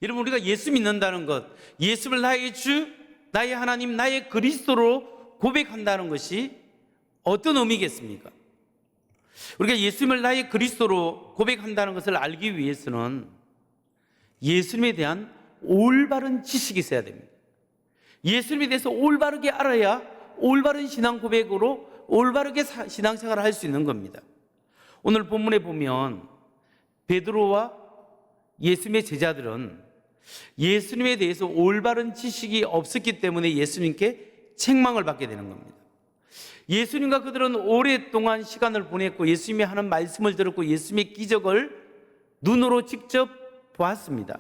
여러분, 우리가 예수 믿는다는 것, 예수를 나의 주, 나의 하나님, 나의 그리스도로 고백한다는 것이 어떤 의미겠습니까? 우리가 예수님을 나의 그리스도로 고백한다는 것을 알기 위해서는 예수님에 대한 올바른 지식이 있어야 됩니다. 예수님에 대해서 올바르게 알아야 올바른 신앙 고백으로 올바르게 신앙생활을 할 수 있는 겁니다. 오늘 본문에 보면 베드로와 예수님의 제자들은 예수님에 대해서 올바른 지식이 없었기 때문에 예수님께 책망을 받게 되는 겁니다. 예수님과 그들은 오랫동안 시간을 보냈고 예수님이 하는 말씀을 들었고 예수님의 기적을 눈으로 직접 보았습니다.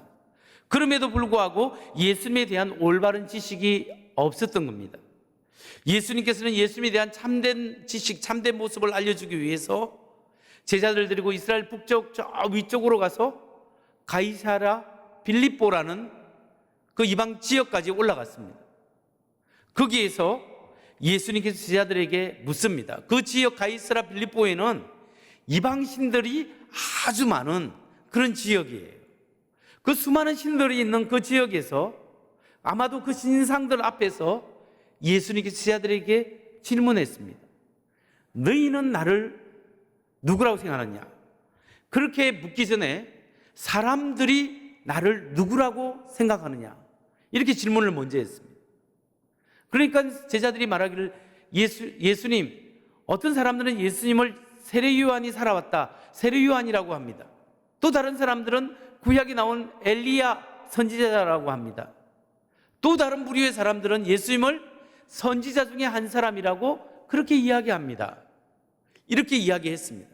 그럼에도 불구하고 예수님에 대한 올바른 지식이 없었던 겁니다. 예수님께서는 예수님에 대한 참된 지식, 참된 모습을 알려주기 위해서 제자들 데리고 이스라엘 북쪽 저 위쪽으로 가서 가이사랴 빌립보라는 그 이방 지역까지 올라갔습니다. 거기에서 예수님께서 제자들에게 묻습니다. 그 지역 가이사랴 빌립보에는 이방신들이 아주 많은 그런 지역이에요. 그 수많은 신들이 있는 그 지역에서 아마도 그 신상들 앞에서 예수님께서 제자들에게 질문했습니다. 너희는 나를 누구라고 생각하느냐? 그렇게 묻기 전에 사람들이 나를 누구라고 생각하느냐? 이렇게 질문을 먼저 했습니다. 그러니까 제자들이 말하기를 예수님, 어떤 사람들은 예수님을 세례 요한이 살아왔다, 세례 요한이라고 합니다. 또 다른 사람들은 구약에 나온 엘리야 선지자라고 합니다. 또 다른 부류의 사람들은 예수님을 선지자 중에 한 사람이라고 그렇게 이야기합니다. 이렇게 이야기했습니다.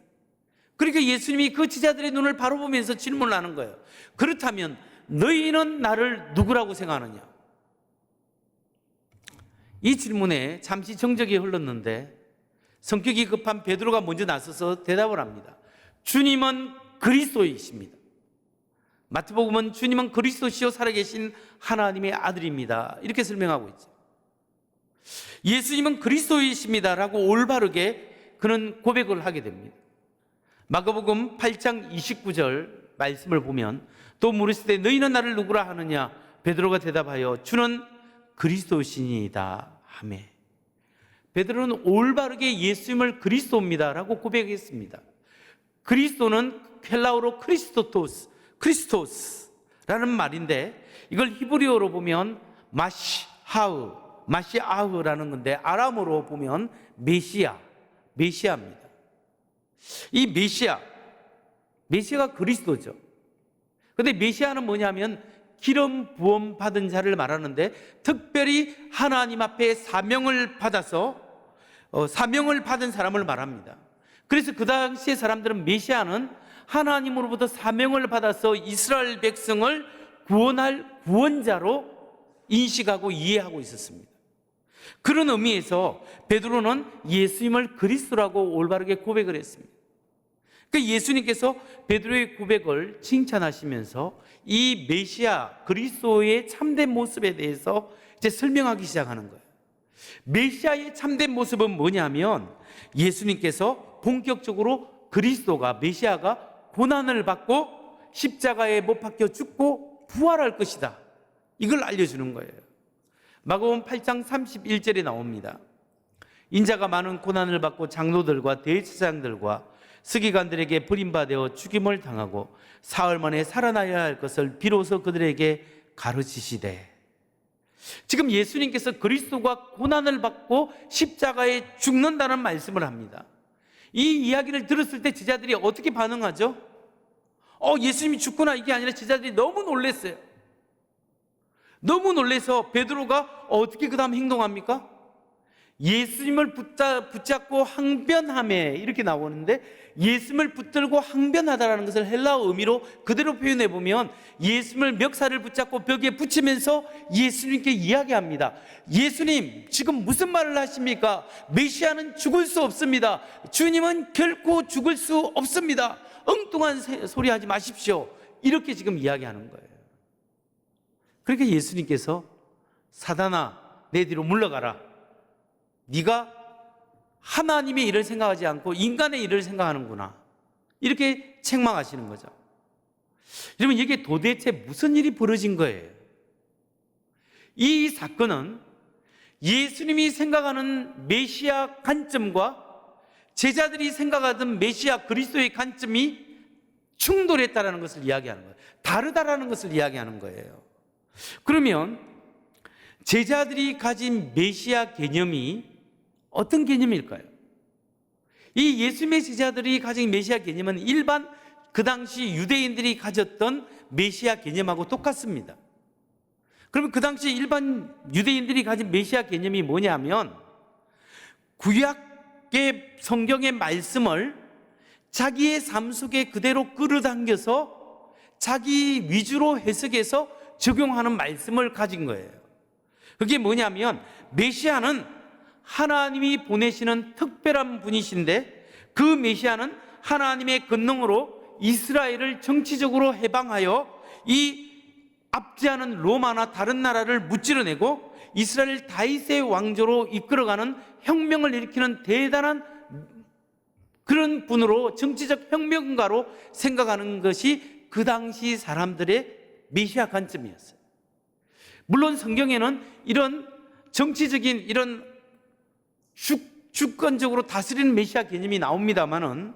그러니까 예수님이 그 제자들의 눈을 바로 보면서 질문을 하는 거예요. 그렇다면 너희는 나를 누구라고 생각하느냐? 이 질문에 잠시 정적이 흘렀는데 성격이 급한 베드로가 먼저 나서서 대답을 합니다. 주님은 그리스도이십니다. 마태복음은 주님은 그리스도시요 살아계신 하나님의 아들입니다. 이렇게 설명하고 있죠. 예수님은 그리스도이십니다라고 올바르게 그는 고백을 하게 됩니다. 마가복음 8장 29절 말씀을 보면 또 물으시되 너희는 나를 누구라 하느냐? 베드로가 대답하여 주는 그리스도시니이다 하매. 베드로는 올바르게 예수님을 그리스도입니다라고 고백했습니다. 그리스도는 헬라어로 크리스토스라는 말인데 이걸 히브리어로 보면 마시아흐라는 건데 아람어로 보면 메시아입니다. 이 메시아가 그리스도죠. 근데 메시아는 뭐냐면 기름 부음 받은 자를 말하는데 특별히 하나님 앞에 사명을 받은 사람을 말합니다. 그래서 그 당시의 사람들은 메시아는 하나님으로부터 사명을 받아서 이스라엘 백성을 구원할 구원자로 인식하고 이해하고 있었습니다. 그런 의미에서 베드로는 예수님을 그리스도라고 올바르게 고백을 했습니다. 그러니까 예수님께서 베드로의 고백을 칭찬하시면서 이 메시아 그리스도의 참된 모습에 대해서 이제 설명하기 시작하는 거예요. 메시아의 참된 모습은 뭐냐면 예수님께서 본격적으로 그리스도가 메시아가 고난을 받고 십자가에 못 박혀 죽고 부활할 것이다. 이걸 알려주는 거예요. 마가복음 8장 31절에 나옵니다. 인자가 많은 고난을 받고 장로들과 대제사장들과 서기관들에게 버림받아 죽임을 당하고 사흘 만에 살아나야 할 것을 비로소 그들에게 가르치시되. 지금 예수님께서 그리스도가 고난을 받고 십자가에 죽는다는 말씀을 합니다. 이 이야기를 들었을 때 제자들이 어떻게 반응하죠? 예수님이 죽구나 이게 아니라 제자들이 너무 놀랐어요. 너무 놀라서 베드로가 어떻게 그 다음 행동합니까? 예수님을 붙잡고 항변하매 이렇게 나오는데 예수님을 붙들고 항변하다라는 것을 헬라어 의미로 그대로 표현해 보면 예수님을 멱살을 붙잡고 벽에 붙이면서 예수님께 이야기합니다. 예수님 지금 무슨 말을 하십니까? 메시아는 죽을 수 없습니다. 주님은 결코 죽을 수 없습니다. 엉뚱한 소리 하지 마십시오. 이렇게 지금 이야기하는 거예요. 그러니까 예수님께서 사단아 내 뒤로 물러가라. 네가 하나님의 일을 생각하지 않고 인간의 일을 생각하는구나. 이렇게 책망하시는 거죠. 여러분, 이게 도대체 무슨 일이 벌어진 거예요? 이 사건은 예수님이 생각하는 메시아 관점과 제자들이 생각하던 메시아 그리스도의 관점이 충돌했다라는 것을 이야기하는 거예요. 다르다라는 것을 이야기하는 거예요. 그러면 제자들이 가진 메시아 개념이 어떤 개념일까요? 이 예수님의 제자들이 가진 메시아 개념은 일반 그 당시 유대인들이 가졌던 메시아 개념하고 똑같습니다. 그러면 그 당시 일반 유대인들이 가진 메시아 개념이 뭐냐면, 구약의 성경의 말씀을 자기의 삶 속에 그대로 끌어당겨서 자기 위주로 해석해서 적용하는 말씀을 가진 거예요. 그게 뭐냐면, 메시아는 하나님이 보내시는 특별한 분이신데, 그 메시아는 하나님의 권능으로 이스라엘을 정치적으로 해방하여 이 압제하는 로마나 다른 나라를 무찌르내고 이스라엘 다윗의 왕조로 이끌어가는 혁명을 일으키는 대단한 그런 분으로, 정치적 혁명가로 생각하는 것이 그 당시 사람들의 메시아 관점이었어요. 물론 성경에는 이런 정치적인, 이런 주권적으로 다스리는 메시아 개념이 나옵니다만은,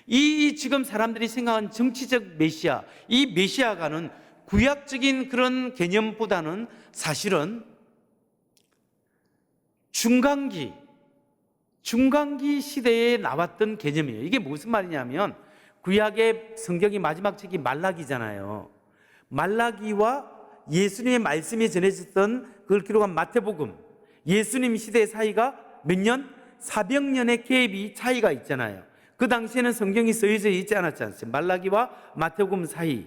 이 지금 사람들이 생각한 정치적 메시아, 이 메시아가는 구약적인 그런 개념보다는 사실은 중간기 시대에 나왔던 개념이에요. 이게 무슨 말이냐면, 구약의 성경이 마지막 책이 말라기잖아요. 말라기와 예수님의 말씀이 전해졌던 그걸 기록한 마태복음, 예수님 시대 사이가 몇 년? 400년의 갭이 차이가 있잖아요. 그 당시에는 성경이 쓰여져 있지 않았지 않습니까? 말라기와 마태복음 사이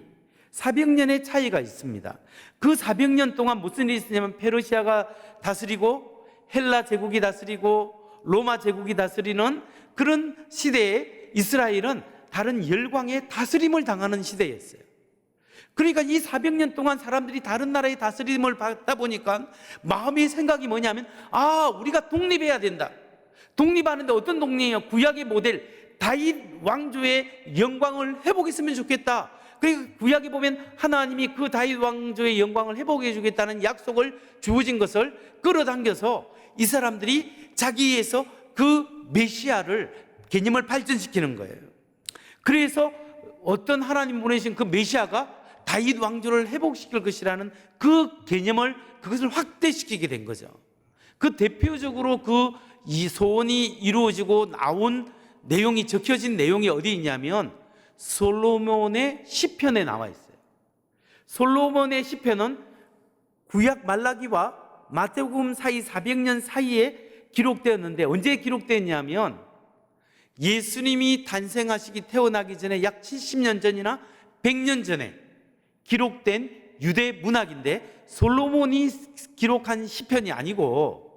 400년의 차이가 있습니다. 그 400년 동안 무슨 일이 있었냐면, 페르시아가 다스리고 헬라 제국이 다스리고 로마 제국이 다스리는 그런 시대에 이스라엘은 다른 열강의 다스림을 당하는 시대였어요. 그러니까 이 400년 동안 사람들이 다른 나라의 다스림을 받다 보니까 마음의 생각이 뭐냐면, 우리가 독립해야 된다. 독립하는데 어떤 독립이에요? 구약의 모델 다윗 왕조의 영광을 회복했으면 좋겠다. 그리고 구약에 보면 하나님이 그 다윗 왕조의 영광을 회복해 주겠다는 약속을 주어진 것을 끌어당겨서 이 사람들이 자기에서 그 메시아를 개념을 발전시키는 거예요. 그래서 어떤 하나님 보내신 그 메시아가 다윗 왕조를 회복시킬 것이라는 그 개념을, 그것을 확대시키게 된 거죠. 그 대표적으로 이 소원이 이루어지고 나온 내용이, 적혀진 내용이 어디 있냐면 솔로몬의 시편에 나와 있어요. 솔로몬의 시편은 구약 말라기와 마태복음 사이 400년 사이에 기록되었는데, 언제 기록되었냐면 예수님이 탄생하시기, 태어나기 전에 약 70년 전이나 100년 전에 기록된 유대 문학인데, 솔로몬이 기록한 시편이 아니고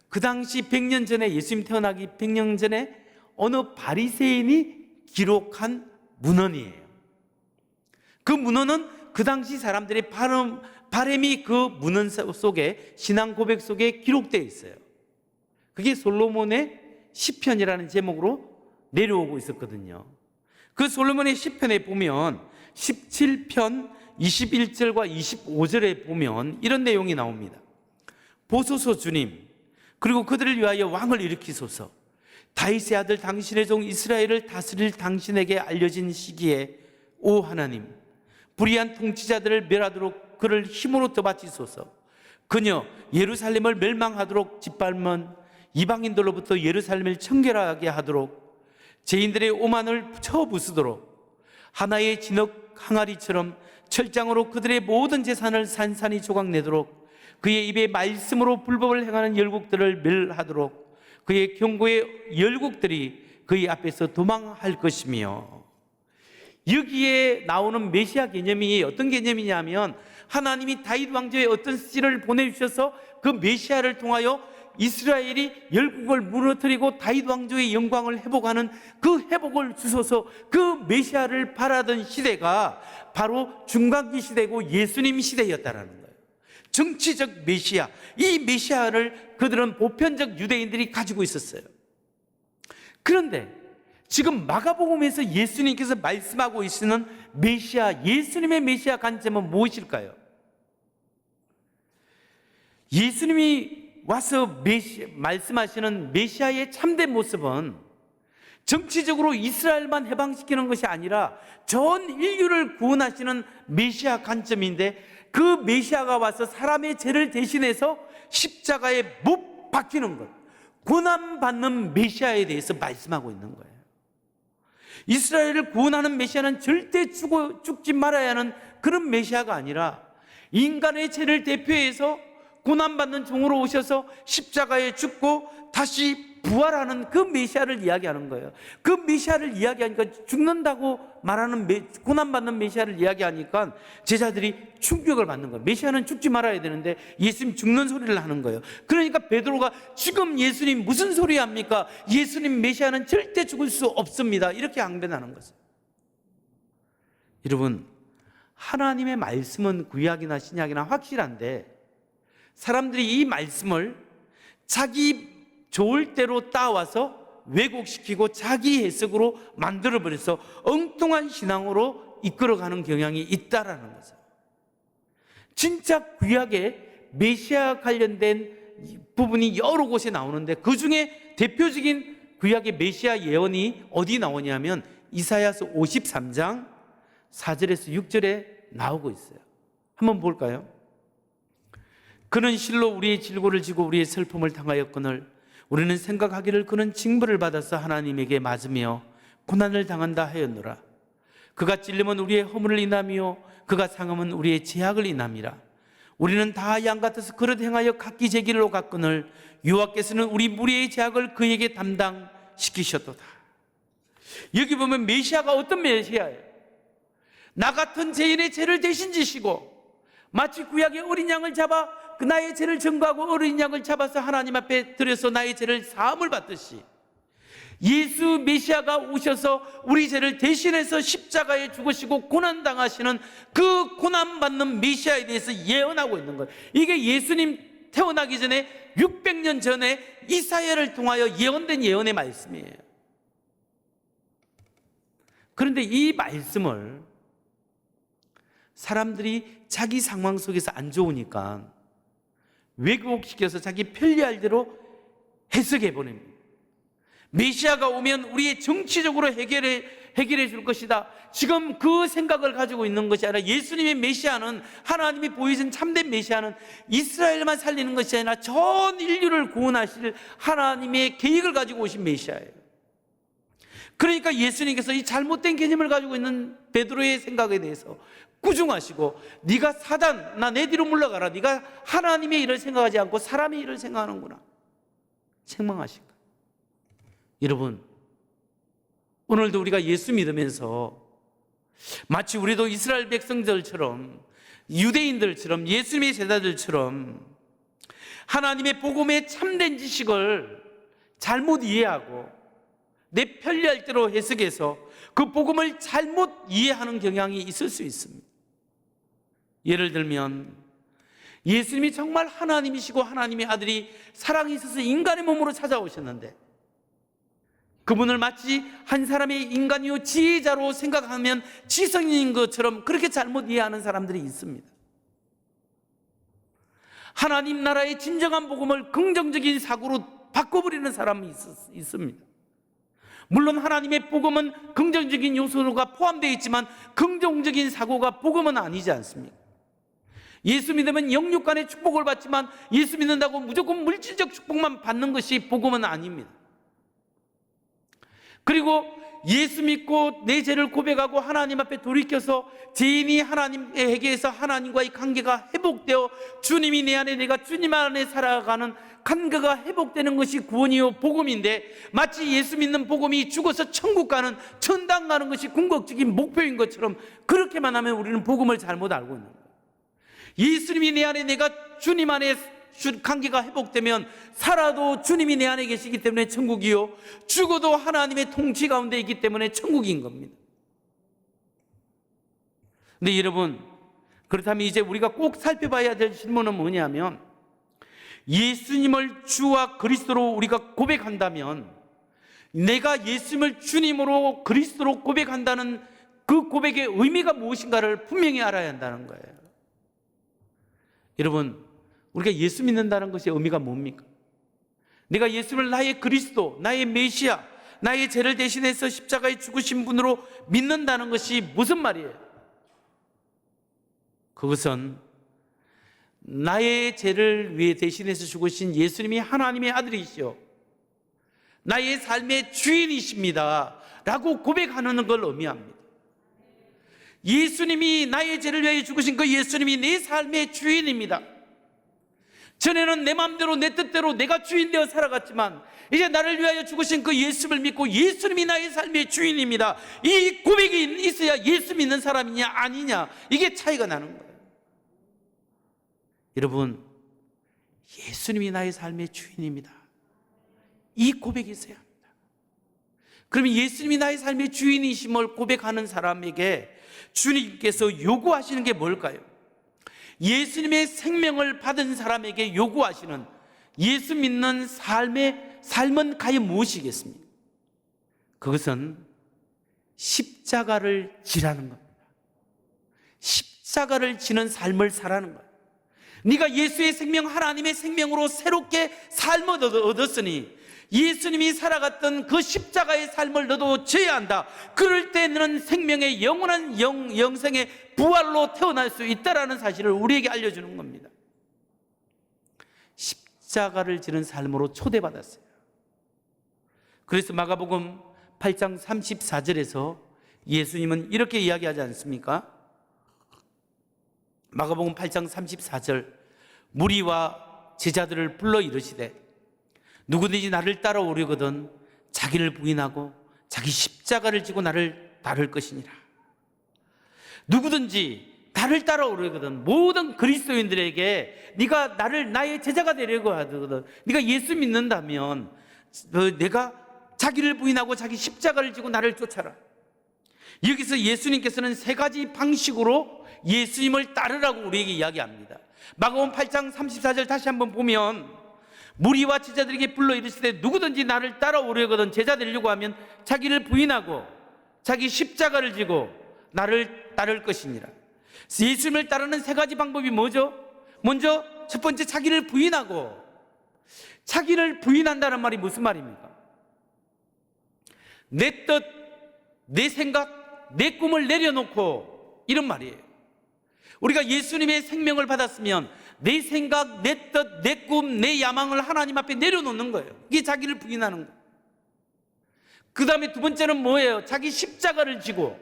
그 당시 100년 전에, 예수님 태어나기 100년 전에 어느 바리새인이 기록한 문헌이에요. 그 문헌은 그 당시 사람들의 바람이 그 문헌 속에, 신앙 고백 속에 기록되어 있어요. 그게 솔로몬의 시편이라는 제목으로 내려오고 있었거든요. 그 솔로몬의 시편에 보면 17편 21절과 25절에 보면 이런 내용이 나옵니다. 보소서 주님, 그리고 그들을 위하여 왕을 일으키소서. 다윗의 아들 당신의 종 이스라엘을 다스릴 당신에게 알려진 시기에 오 하나님, 불의한 통치자들을 멸하도록 그를 힘으로 떠받치소서. 그녀 예루살렘을 멸망하도록 짓밟은 이방인들로부터 예루살렘을 청결하게 하도록, 죄인들의 오만을 쳐부수도록 하나의 진흙 항아리처럼 철장으로 그들의 모든 재산을 산산이 조각내도록, 그의 입의 말씀으로 불법을 행하는 열국들을 멸하도록 그의 경고의 열국들이 그의 앞에서 도망할 것이며. 여기에 나오는 메시아 개념이 어떤 개념이냐면, 하나님이 다윗 왕조에 어떤 씨를 보내주셔서 그 메시아를 통하여 이스라엘이 열국을 무너뜨리고 다윗 왕조의 영광을 회복하는 그 회복을 주셔서 그 메시아를 바라던 시대가 바로 중간기 시대고 예수님 시대였다라는 거예요. 정치적 메시아, 이 메시아를 그들은 보편적 유대인들이 가지고 있었어요. 그런데 지금 마가복음에서 예수님께서 말씀하고 있는 메시아, 예수님의 메시아 관점은 무엇일까요? 예수님이 와서 말씀하시는 메시아의 참된 모습은 정치적으로 이스라엘만 해방시키는 것이 아니라 전 인류를 구원하시는 메시아 관점인데, 그 메시아가 와서 사람의 죄를 대신해서 십자가에 못 박히는 것, 고난받는 메시아에 대해서 말씀하고 있는 거예요. 이스라엘을 구원하는 메시아는 절대 죽지 말아야 하는 그런 메시아가 아니라 인간의 죄를 대표해서 고난받는 종으로 오셔서 십자가에 죽고 다시 부활하는 그 메시아를 이야기하는 거예요. 그 메시아를 이야기하니까, 죽는다고 말하는 고난받는 메시아를 이야기하니까 제자들이 충격을 받는 거예요. 메시아는 죽지 말아야 되는데 예수님 죽는 소리를 하는 거예요. 그러니까 베드로가 지금 예수님 무슨 소리 합니까? 예수님 메시아는 절대 죽을 수 없습니다, 이렇게 항변하는 거죠. 여러분, 하나님의 말씀은 구약이나 신약이나 확실한데 사람들이 이 말씀을 자기 좋을 대로 따와서 왜곡시키고 자기 해석으로 만들어버려서 엉뚱한 신앙으로 이끌어가는 경향이 있다라는 거죠. 진짜 구약에 메시아 관련된 부분이 여러 곳에 나오는데, 그 중에 대표적인 구약의 메시아 예언이 어디 나오냐면 이사야서 53장 4절에서 6절에 나오고 있어요. 한번 볼까요? 그는 실로 우리의 질고를 지고 우리의 슬픔을 당하였거늘 우리는 생각하기를 그는 징벌을 받아서 하나님에게 맞으며 고난을 당한다 하였노라. 그가 찔림은 우리의 허물을 인하며 그가 상함은 우리의 죄악을 인함이라. 우리는 다 양 같아서 그릇 행하여 각기 제 길로 갔거늘 여호와께서는 우리 무리의 죄악을 그에게 담당시키셨도다. 여기 보면 메시아가 어떤 메시아예요? 나 같은 죄인의 죄를 대신 지시고, 마치 구약의 어린 양을 잡아 그 나의 죄를 증거하고 어린 양을 잡아서 하나님 앞에 들여서 나의 죄를 사함을 받듯이, 예수 메시아가 오셔서 우리 죄를 대신해서 십자가에 죽으시고 고난당하시는 그 고난받는 메시아에 대해서 예언하고 있는 거예요. 이게 예수님 태어나기 전에 600년 전에 이사야를 통하여 예언된 예언의 말씀이에요. 그런데 이 말씀을 사람들이 자기 상황 속에서 안 좋으니까 왜곡시켜서 자기 편리할 대로 해석해 보냅니다. 메시아가 오면 우리의 정치적으로 해결해 줄 것이다, 지금 그 생각을 가지고 있는 것이 아니라, 예수님의 메시아는, 하나님이 보여준 참된 메시아는 이스라엘만 살리는 것이 아니라 전 인류를 구원하실 하나님의 계획을 가지고 오신 메시아예요. 그러니까 예수님께서 이 잘못된 개념을 가지고 있는 베드로의 생각에 대해서 꾸중하시고, 네가 사단, 나 내 뒤로 물러가라, 네가 하나님의 일을 생각하지 않고 사람의 일을 생각하는구나, 책망하신 거예요. 여러분, 오늘도 우리가 예수 믿으면서 마치 우리도 이스라엘 백성들처럼, 유대인들처럼, 예수님의 제자들처럼 하나님의 복음의 참된 지식을 잘못 이해하고 내 편리할 대로 해석해서 그 복음을 잘못 이해하는 경향이 있을 수 있습니다. 예를 들면 예수님이 정말 하나님이시고 하나님의 아들이 사랑이 있어서 인간의 몸으로 찾아오셨는데, 그분을 마치 한 사람의 인간이요 지혜자로 생각하면 지성인인 것처럼 그렇게 잘못 이해하는 사람들이 있습니다. 하나님 나라의 진정한 복음을 긍정적인 사고로 바꿔버리는 사람이 있습니다. 물론 하나님의 복음은 긍정적인 요소가 포함되어 있지만 긍정적인 사고가 복음은 아니지 않습니까? 예수 믿으면 영육 간의 축복을 받지만 예수 믿는다고 무조건 물질적 축복만 받는 것이 복음은 아닙니다. 그리고 예수 믿고 내 죄를 고백하고 하나님 앞에 돌이켜서 죄인이 하나님에게서 하나님과의 관계가 회복되어 주님이 내 안에, 내가 주님 안에 살아가는 관계가 회복되는 것이 구원이요 복음인데, 마치 예수 믿는 복음이 죽어서 천국 가는, 천당 가는 것이 궁극적인 목표인 것처럼 그렇게만 하면 우리는 복음을 잘못 알고 있는 거예요. 예수님이 내 안에, 내가 주님 안에 관계가 회복되면 살아도 주님이 내 안에 계시기 때문에 천국이요, 죽어도 하나님의 통치 가운데 있기 때문에 천국인 겁니다. 근데 여러분, 그렇다면 이제 우리가 꼭 살펴봐야 될 질문은 뭐냐면, 예수님을 주와 그리스도로 우리가 고백한다면 내가 예수님을 주님으로 그리스도로 고백한다는 그 고백의 의미가 무엇인가를 분명히 알아야 한다는 거예요. 여러분, 우리가 예수 믿는다는 것의 의미가 뭡니까? 내가 예수를 나의 그리스도, 나의 메시아, 나의 죄를 대신해서 십자가에 죽으신 분으로 믿는다는 것이 무슨 말이에요? 그것은 나의 죄를 위해 대신해서 죽으신 예수님이 하나님의 아들이시오, 나의 삶의 주인이십니다 라고 고백하는 걸 의미합니다. 예수님이 나의 죄를 위해 죽으신 그 예수님이 내 삶의 주인입니다. 전에는 내 마음대로 내 뜻대로 내가 주인 되어 살아갔지만 이제 나를 위하여 죽으신 그 예수를 믿고 예수님이 나의 삶의 주인입니다. 이 고백이 있어야 예수 믿는 사람이냐 아니냐, 이게 차이가 나는 거예요. 여러분, 예수님이 나의 삶의 주인입니다. 이 고백이 있어야 합니다. 그러면 예수님이 나의 삶의 주인이심을 고백하는 사람에게 주님께서 요구하시는 게 뭘까요? 예수님의 생명을 받은 사람에게 요구하시는 예수 믿는 삶은 과연 무엇이겠습니까? 그것은 십자가를 지라는 겁니다. 십자가를 지는 삶을 살아는 거예요. 네가 예수의 생명, 하나님의 생명으로 새롭게 삶을 얻었으니 예수님이 살아갔던 그 십자가의 삶을 너도 져야 한다. 그럴 때 너는 생명의 영원한 영생의 부활로 태어날 수 있다는 사실을 우리에게 알려주는 겁니다. 십자가를 지는 삶으로 초대받았어요. 그래서 마가복음 8장 34절에서 예수님은 이렇게 이야기하지 않습니까? 마가복음 8장 34절, 무리와 제자들을 불러 이르시되 누구든지 나를 따라오려거든 자기를 부인하고 자기 십자가를 지고 나를 따를 것이니라. 누구든지 나를 따라오려거든, 모든 그리스도인들에게 네가 나의 제자가 되려고 하거든, 네가 예수 믿는다면 내가 자기를 부인하고 자기 십자가를 지고 나를 쫓아라. 여기서 예수님께서는 세 가지 방식으로 예수님을 따르라고 우리에게 이야기합니다. 마가복음 8장 34절 다시 한번 보면 무리와 제자들에게 불러 이르시되 누구든지 나를 따라오려거든 제자 되려고 하면 자기를 부인하고 자기 십자가를 지고 나를 따를 것이니라. 예수님을 따르는 세 가지 방법이 뭐죠? 먼저 첫 번째, 자기를 부인하고. 자기를 부인한다는 말이 무슨 말입니까? 내 뜻, 내 생각, 내 꿈을 내려놓고, 이런 말이에요. 우리가 예수님의 생명을 받았으면 내 생각, 내 뜻, 내 꿈, 내 야망을 하나님 앞에 내려놓는 거예요. 이게 자기를 부인하는 거예요. 그 다음에 두 번째는 뭐예요? 자기 십자가를 지고.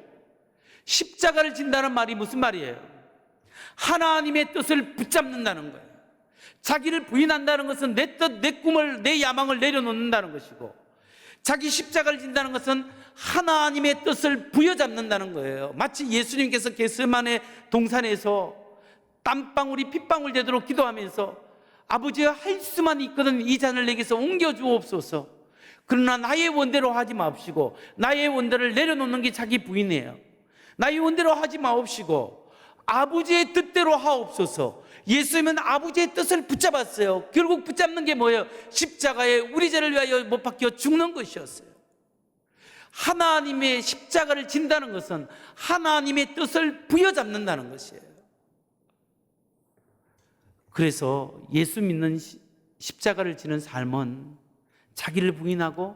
십자가를 진다는 말이 무슨 말이에요? 하나님의 뜻을 붙잡는다는 거예요. 자기를 부인한다는 것은 내 뜻, 내 꿈을, 내 야망을 내려놓는다는 것이고, 자기 십자가를 진다는 것은 하나님의 뜻을 부여잡는다는 거예요. 마치 예수님께서 겟세마네 동산에서 땀방울이 핏방울 되도록 기도하면서 아버지가 할 수만 있거든 이 잔을 내게서 옮겨주옵소서, 그러나 나의 원대로 하지 마옵시고, 나의 원대를 내려놓는 게 자기 부인이에요. 나의 원대로 하지 마옵시고 아버지의 뜻대로 하옵소서. 예수님은 아버지의 뜻을 붙잡았어요. 결국 붙잡는 게 뭐예요? 십자가에 우리 죄를 위하여 못 박혀 죽는 것이었어요. 하나님의 십자가를 진다는 것은 하나님의 뜻을 부여잡는다는 것이에요. 그래서 예수 믿는 십자가를 지는 삶은 자기를 부인하고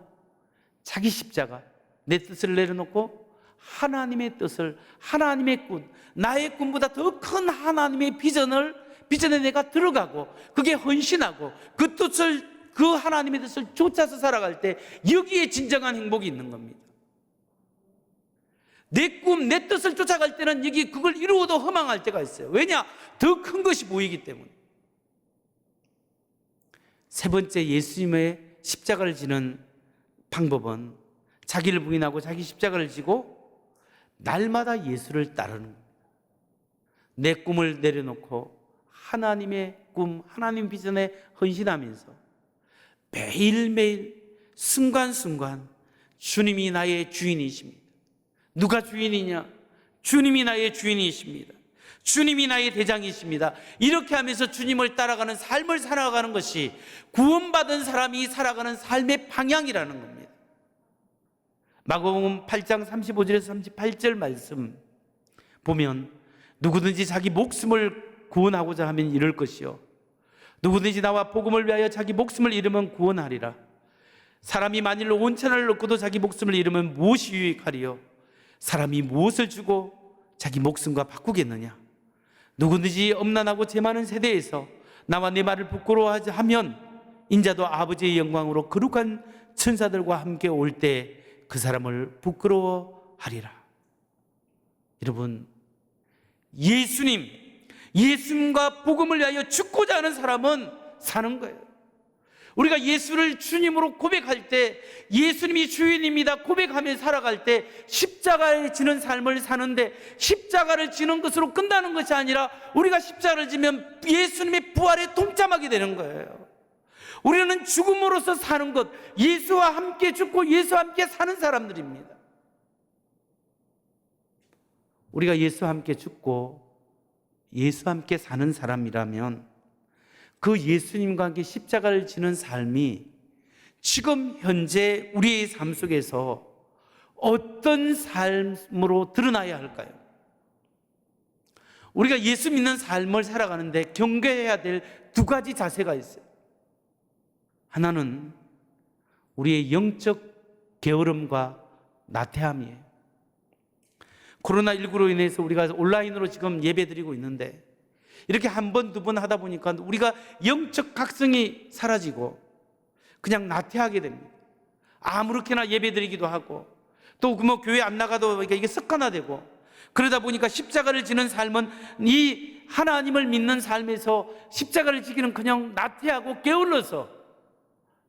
자기 십자가, 내 뜻을 내려놓고 하나님의 뜻을, 하나님의 꿈, 나의 꿈보다 더 큰 하나님의 비전에 내가 들어가고 그게 헌신하고 그 뜻을, 그 하나님의 뜻을 쫓아서 살아갈 때 여기에 진정한 행복이 있는 겁니다. 내 꿈, 내 뜻을 쫓아갈 때는 여기 그걸 이루어도 허망할 때가 있어요. 왜냐? 더 큰 것이 보이기 때문에. 세 번째, 예수님의 십자가를 지는 방법은 자기를 부인하고 자기 십자가를 지고 날마다 예수를 따르는 겁니다. 내 꿈을 내려놓고 하나님의 꿈, 하나님 비전에 헌신하면서 매일매일 순간순간 주님이 나의 주인이십니다. 누가 주인이냐? 주님이 나의 주인이십니다. 주님이 나의 대장이십니다. 이렇게 하면서 주님을 따라가는 삶을 살아가는 것이 구원받은 사람이 살아가는 삶의 방향이라는 겁니다. 마가복음 8장 35절에서 38절 말씀 보면 누구든지 자기 목숨을 구원하고자 하면 잃을 것이요 누구든지 나와 복음을 위하여 자기 목숨을 잃으면 구원하리라. 사람이 만일 온 천하를 얻고도 자기 목숨을 잃으면 무엇이 유익하리요? 사람이 무엇을 주고 자기 목숨과 바꾸겠느냐? 누구든지 엄난하고 죄 많은 세대에서 나와 내 말을 부끄러워하지 하면 인자도 아버지의 영광으로 거룩한 천사들과 함께 올 때 그 사람을 부끄러워하리라. 여러분, 예수님과 복음을 위하여 죽고자 하는 사람은 사는 거예요. 우리가 예수를 주님으로 고백할 때, 예수님이 주인입니다 고백하며 살아갈 때 십자가에 지는 삶을 사는데, 십자가를 지는 것으로 끝나는 것이 아니라 우리가 십자가를 지면 예수님의 부활에 동참하게 되는 거예요. 우리는 죽음으로써 사는 것, 예수와 함께 죽고 예수와 함께 사는 사람들입니다. 우리가 예수와 함께 죽고 예수와 함께 사는 사람이라면 그 예수님과 함께 십자가를 지는 삶이 지금 현재 우리의 삶 속에서 어떤 삶으로 드러나야 할까요? 우리가 예수 믿는 삶을 살아가는데 경계해야 될 두 가지 자세가 있어요. 하나는 우리의 영적 게으름과 나태함이에요. 코로나19로 인해서 우리가 온라인으로 지금 예배드리고 있는데 이렇게 한 번, 두 번 하다 보니까 우리가 영적 각성이 사라지고 그냥 나태하게 됩니다. 아무렇게나 예배드리기도 하고 또 뭐 교회 안 나가도 이게 습관화되고 그러다 보니까 십자가를 지는 삶은 이 하나님을 믿는 삶에서 십자가를 지기는 그냥 나태하고 게을러서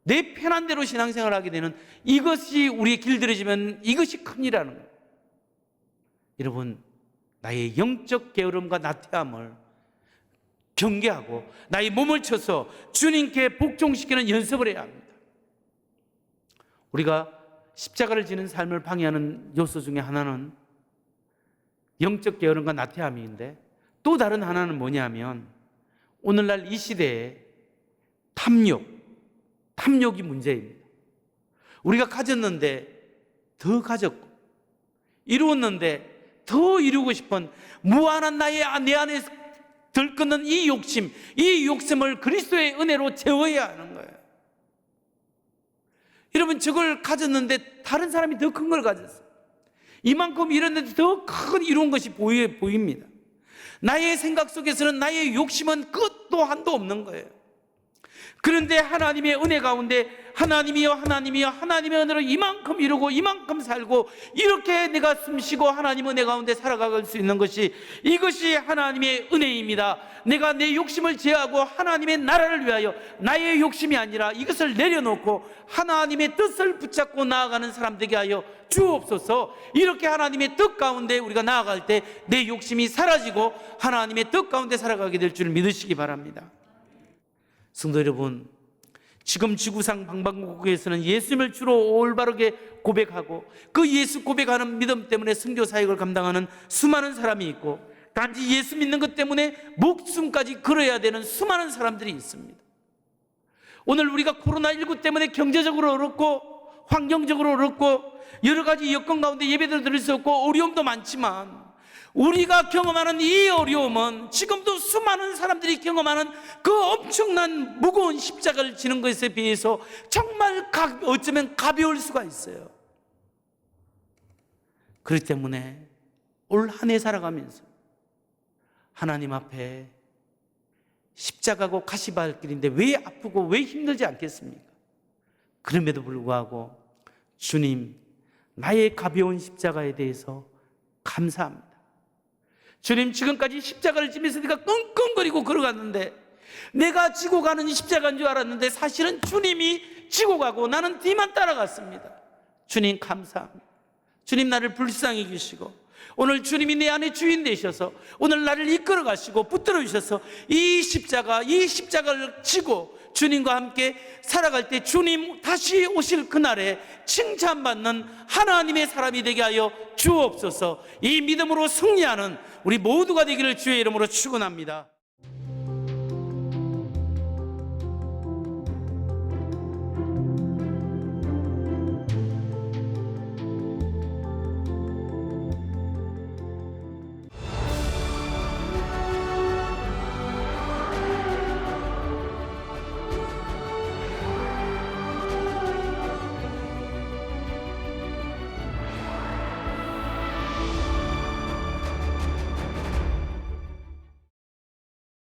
내 편한 대로 신앙생활을 하게 되는, 이것이 우리의 길들여지면 이것이 큰일이라는 거예요. 여러분, 나의 영적 게으름과 나태함을 경계하고 나의 몸을 쳐서 주님께 복종시키는 연습을 해야 합니다. 우리가 십자가를 지는 삶을 방해하는 요소 중에 하나는 영적 게으름과 나태함인데, 또 다른 하나는 뭐냐면 오늘날 이 시대에 탐욕이 문제입니다. 우리가 가졌는데 더 가졌고 이루었는데 더 이루고 싶은 무한한 내 안에 들끓는 이 욕심을 그리스도의 은혜로 채워야 하는 거예요. 여러분, 저걸 가졌는데 다른 사람이 더 큰 걸 가졌어요. 이만큼 이뤘는데 더 큰 이룬 것이 보입니다. 나의 생각 속에서는 나의 욕심은 끝도 한도 없는 거예요. 그런데 하나님의 은혜 가운데 하나님이여 하나님의 은혜로 이만큼 이루고 이만큼 살고 이렇게 내가 숨쉬고 하나님 은혜 가운데 살아갈 수 있는 것이, 이것이 하나님의 은혜입니다. 내가 내 욕심을 제하고 하나님의 나라를 위하여 나의 욕심이 아니라 이것을 내려놓고 하나님의 뜻을 붙잡고 나아가는 사람 되게 하여 주옵소서. 이렇게 하나님의 뜻 가운데 우리가 나아갈 때 내 욕심이 사라지고 하나님의 뜻 가운데 살아가게 될 줄 믿으시기 바랍니다. 성도 여러분, 지금 지구상 방방곡곡에서는 예수님을 주로 올바르게 고백하고 그 예수 고백하는 믿음 때문에 선교 사역을 감당하는 수많은 사람이 있고, 단지 예수 믿는 것 때문에 목숨까지 걸어야 되는 수많은 사람들이 있습니다. 오늘 우리가 코로나19 때문에 경제적으로 어렵고 환경적으로 어렵고 여러 가지 여건 가운데 예배를 드릴 수 없고 어려움도 많지만, 우리가 경험하는 이 어려움은 지금도 수많은 사람들이 경험하는 그 엄청난 무거운 십자가를 지는 것에 비해서 정말 어쩌면 가벼울 수가 있어요. 그렇기 때문에 올 한 해 살아가면서 하나님 앞에 십자가고 가시밭길인데 왜 아프고 왜 힘들지 않겠습니까? 그럼에도 불구하고 주님, 나의 가벼운 십자가에 대해서 감사합니다. 주님, 지금까지 십자가를 지면서 내가 끙끙거리고 걸어갔는데 내가 지고 가는 십자가인 줄 알았는데 사실은 주님이 지고 가고 나는 뒤만 따라갔습니다. 주님 감사합니다. 주님, 나를 불쌍히 여기시고 오늘 주님이 내 안에 주인 되셔서 오늘 나를 이끌어 가시고 붙들어 주셔서 이 십자가를 지고 주님과 함께 살아갈 때 주님 다시 오실 그날에 칭찬받는 하나님의 사람이 되게 하여 주옵소서. 이 믿음으로 승리하는 우리 모두가 되기를 주의 이름으로 축원합니다.